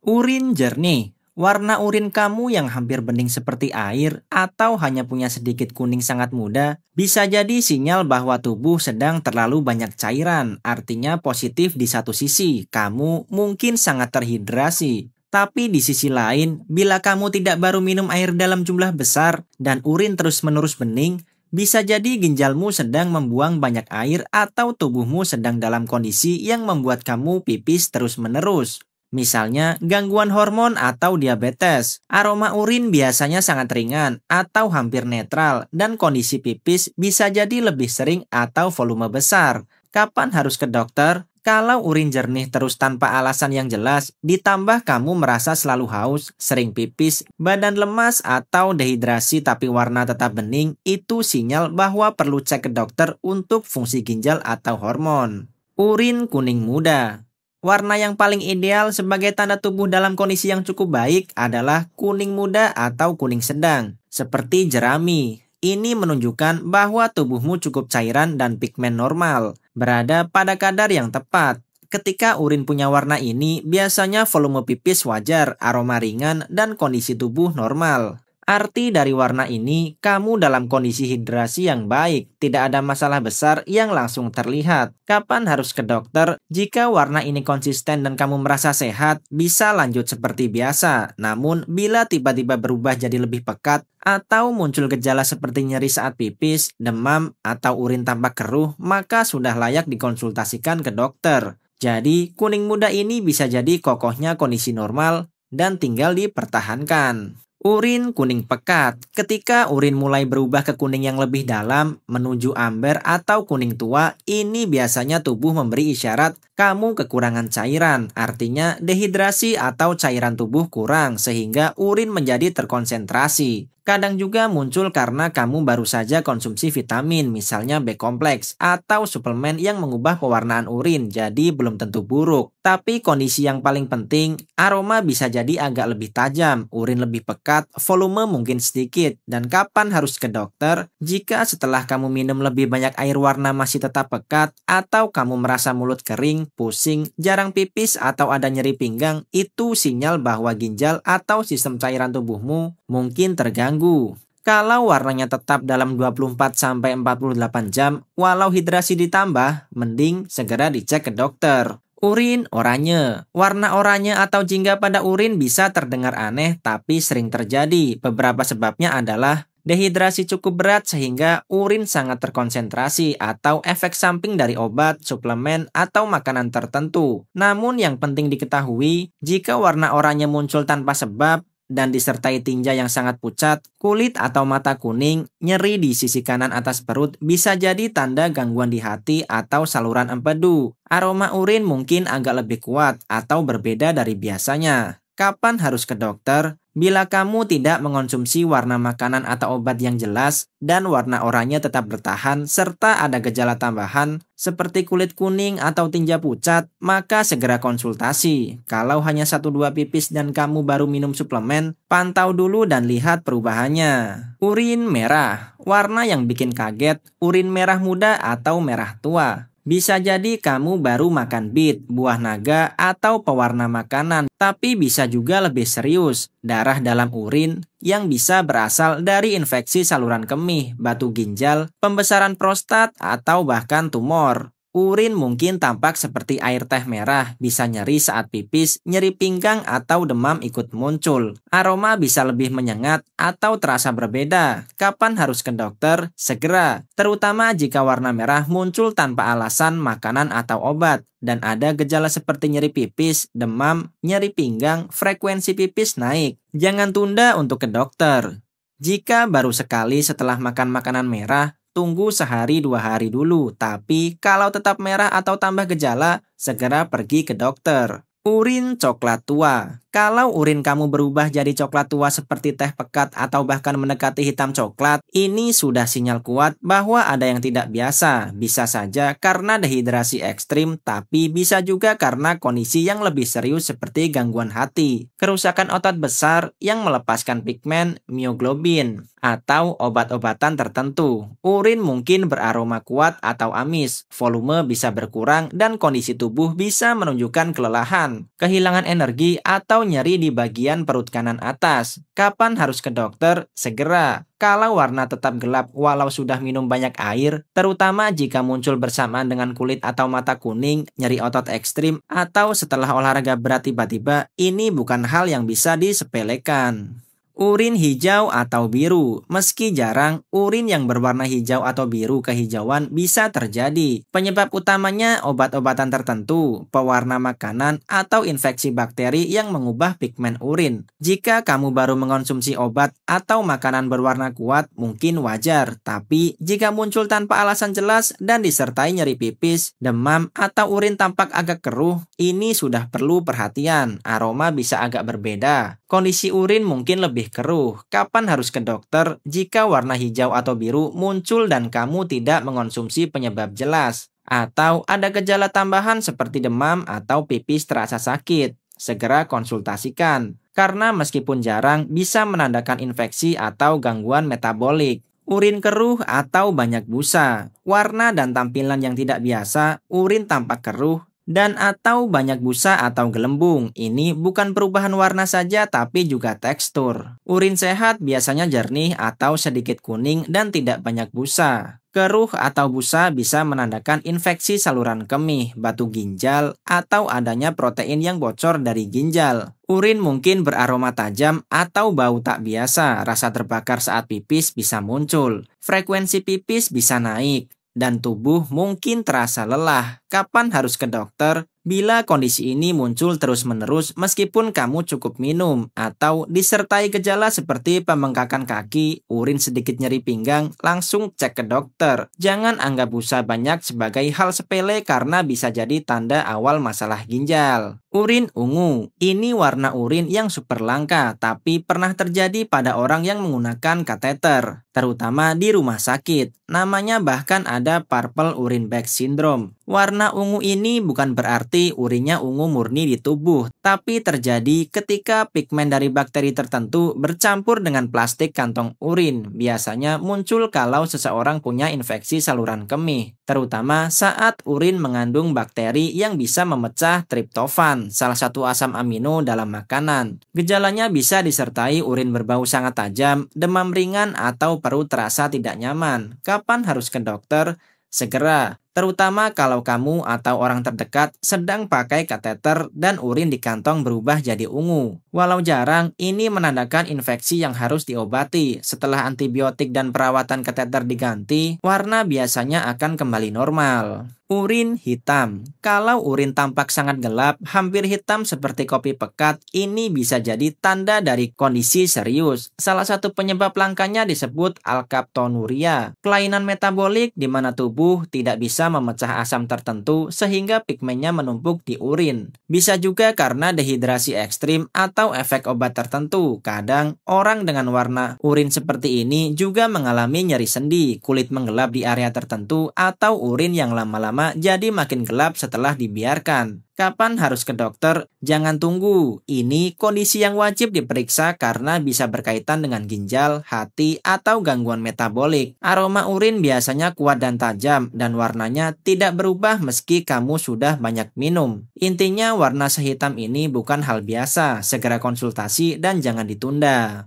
Urin jernih. Warna urin kamu yang hampir bening seperti air atau hanya punya sedikit kuning sangat muda bisa jadi sinyal bahwa tubuh sedang terlalu banyak cairan. Artinya positif di satu sisi, kamu mungkin sangat terhidrasi. Tapi di sisi lain, bila kamu tidak baru minum air dalam jumlah besar dan urin terus-menerus bening, bisa jadi ginjalmu sedang membuang banyak air atau tubuhmu sedang dalam kondisi yang membuat kamu pipis terus-menerus. Misalnya gangguan hormon atau diabetes. Aroma urin biasanya sangat ringan atau hampir netral dan kondisi pipis bisa jadi lebih sering atau volume besar. Kapan harus ke dokter? Kalau urin jernih terus tanpa alasan yang jelas, ditambah kamu merasa selalu haus, sering pipis, badan lemas atau dehidrasi tapi warna tetap bening, itu sinyal bahwa perlu cek ke dokter untuk fungsi ginjal atau hormon. Urin kuning muda. Warna yang paling ideal sebagai tanda tubuh dalam kondisi yang cukup baik adalah kuning muda atau kuning sedang, seperti jerami. Ini menunjukkan bahwa tubuhmu cukup cairan dan pigmen normal, berada pada kadar yang tepat. Ketika urin punya warna ini, biasanya volume pipis wajar, aroma ringan, dan kondisi tubuh normal. Arti dari warna ini, kamu dalam kondisi hidrasi yang baik, tidak ada masalah besar yang langsung terlihat. Kapan harus ke dokter? Jika warna ini konsisten dan kamu merasa sehat, bisa lanjut seperti biasa. Namun, bila tiba-tiba berubah jadi lebih pekat, atau muncul gejala seperti nyeri saat pipis, demam, atau urin tampak keruh, maka sudah layak dikonsultasikan ke dokter. Jadi, kuning muda ini bisa jadi kokohnya kondisi normal dan tinggal dipertahankan. Urin kuning pekat. Ketika urin mulai berubah ke kuning yang lebih dalam, menuju amber atau kuning tua, ini biasanya tubuh memberi isyarat kamu kekurangan cairan. Artinya dehidrasi atau cairan tubuh kurang sehingga urin menjadi terkonsentrasi. Kadang juga muncul karena kamu baru saja konsumsi vitamin, misalnya B kompleks, atau suplemen yang mengubah pewarnaan urin, jadi belum tentu buruk. Tapi kondisi yang paling penting, aroma bisa jadi agak lebih tajam, urin lebih pekat, volume mungkin sedikit. Dan kapan harus ke dokter? Jika setelah kamu minum lebih banyak air warna masih tetap pekat, atau kamu merasa mulut kering, pusing, jarang pipis, atau ada nyeri pinggang, itu sinyal bahwa ginjal atau sistem cairan tubuhmu mungkin terganggu. Kalau warnanya tetap dalam 24-48 jam, walau hidrasi ditambah, mending segera dicek ke dokter. Urin oranye. Warna oranye atau jingga pada urin bisa terdengar aneh, tapi sering terjadi. Beberapa sebabnya adalah dehidrasi cukup berat sehingga urin sangat terkonsentrasi atau efek samping dari obat, suplemen, atau makanan tertentu. Namun yang penting diketahui, jika warna oranye muncul tanpa sebab, dan disertai tinja yang sangat pucat, kulit atau mata kuning, nyeri di sisi kanan atas perut bisa jadi tanda gangguan di hati atau saluran empedu. Aroma urin mungkin agak lebih kuat atau berbeda dari biasanya. Kapan harus ke dokter? Bila kamu tidak mengonsumsi warna makanan atau obat yang jelas dan warna oranye tetap bertahan serta ada gejala tambahan seperti kulit kuning atau tinja pucat, maka segera konsultasi. Kalau hanya 1-2 pipis dan kamu baru minum suplemen, pantau dulu dan lihat perubahannya. Urin merah. Warna yang bikin kaget, urin merah muda atau merah tua. Bisa jadi kamu baru makan bit, buah naga, atau pewarna makanan, tapi bisa juga lebih serius, darah dalam urin yang bisa berasal dari infeksi saluran kemih, batu ginjal, pembesaran prostat, atau bahkan tumor. Urin mungkin tampak seperti air teh merah, bisa nyeri saat pipis, nyeri pinggang atau demam ikut muncul. Aroma bisa lebih menyengat atau terasa berbeda. Kapan harus ke dokter? Segera, terutama jika warna merah muncul tanpa alasan makanan atau obat. Dan ada gejala seperti nyeri pipis, demam, nyeri pinggang, frekuensi pipis naik. Jangan tunda untuk ke dokter. Jika baru sekali setelah makan makanan merah, tunggu 1-2 hari dulu, tapi kalau tetap merah atau tambah gejala, segera pergi ke dokter. Urin coklat tua. Kalau urin kamu berubah jadi coklat tua seperti teh pekat atau bahkan mendekati hitam coklat, ini sudah sinyal kuat bahwa ada yang tidak biasa. Bisa saja karena dehidrasi ekstrim, tapi bisa juga karena kondisi yang lebih serius seperti gangguan hati, kerusakan otot besar yang melepaskan pigmen mioglobin, atau obat-obatan tertentu. Urin mungkin beraroma kuat atau amis, volume bisa berkurang, dan kondisi tubuh bisa menunjukkan kelelahan, kehilangan energi, atau nyeri di bagian perut kanan atas. Kapan harus ke dokter? Segera. Kalau warna tetap gelap walau sudah minum banyak air, terutama jika muncul bersamaan dengan kulit atau mata kuning, nyeri otot ekstrim, atau setelah olahraga berat tiba-tiba, ini bukan hal yang bisa disepelekan. Urin hijau atau biru. Meski jarang, urin yang berwarna hijau atau biru kehijauan bisa terjadi. Penyebab utamanya obat-obatan tertentu, pewarna makanan, atau infeksi bakteri yang mengubah pigmen urin. Jika kamu baru mengonsumsi obat atau makanan berwarna kuat, mungkin wajar. Tapi jika muncul tanpa alasan jelas dan disertai nyeri pipis, demam, atau urin tampak agak keruh, ini sudah perlu perhatian. Aroma bisa agak berbeda. Kondisi urin mungkin lebih keruh. Kapan harus ke dokter? Jika warna hijau atau biru muncul dan kamu tidak mengonsumsi penyebab jelas, atau ada gejala tambahan seperti demam atau pipis terasa sakit, segera konsultasikan. Karena meskipun jarang, bisa menandakan infeksi atau gangguan metabolik. Urin keruh atau banyak busa. Warna dan tampilan yang tidak biasa, urin tampak keruh, dan atau banyak busa atau gelembung. Ini bukan perubahan warna saja tapi juga tekstur. Urin sehat biasanya jernih atau sedikit kuning dan tidak banyak busa. Keruh atau busa bisa menandakan infeksi saluran kemih, batu ginjal, atau adanya protein yang bocor dari ginjal. Urin mungkin beraroma tajam atau bau tak biasa, rasa terbakar saat pipis bisa muncul. Frekuensi pipis bisa naik, dan tubuh mungkin terasa lelah. Kapan harus ke dokter? Bila kondisi ini muncul terus-menerus meskipun kamu cukup minum, atau disertai gejala seperti pembengkakan kaki, urin sedikit nyeri pinggang, langsung cek ke dokter. Jangan anggap busa banyak sebagai hal sepele karena bisa jadi tanda awal masalah ginjal. Urin ungu. Ini warna urin yang super langka, tapi pernah terjadi pada orang yang menggunakan kateter, terutama di rumah sakit. Namanya bahkan ada purple urine bag syndrome. Warna ungu ini bukan berarti urinnya ungu murni di tubuh, tapi terjadi ketika pigmen dari bakteri tertentu bercampur dengan plastik kantong urin. Biasanya muncul kalau seseorang punya infeksi saluran kemih, terutama saat urin mengandung bakteri yang bisa memecah triptofan, salah satu asam amino dalam makanan. Gejalanya bisa disertai urin berbau sangat tajam, demam ringan, atau perut terasa tidak nyaman. Kapan harus ke dokter? Segera, terutama kalau kamu atau orang terdekat sedang pakai kateter dan urin di kantong berubah jadi ungu. Walau jarang, ini menandakan infeksi yang harus diobati. Setelah antibiotik dan perawatan kateter diganti, warna biasanya akan kembali normal. Urin hitam. Kalau urin tampak sangat gelap, hampir hitam seperti kopi pekat, ini bisa jadi tanda dari kondisi serius. Salah satu penyebab langkanya disebut alkaptonuria, kelainan metabolik di mana tubuh tidak bisa memecah asam tertentu sehingga pigmennya menumpuk di urin. Bisa juga karena dehidrasi ekstrim atau efek obat tertentu. Kadang orang dengan warna urin seperti ini juga mengalami nyeri sendi, kulit menggelap di area tertentu, atau urin yang lama-lama jadi makin gelap setelah dibiarkan. Kapan harus ke dokter? Jangan tunggu. Ini kondisi yang wajib diperiksa karena bisa berkaitan dengan ginjal, hati, atau gangguan metabolik. Aroma urin biasanya kuat dan tajam, dan warnanya tidak berubah meski kamu sudah banyak minum. Intinya warna sehitam ini bukan hal biasa. Segera konsultasi dan jangan ditunda.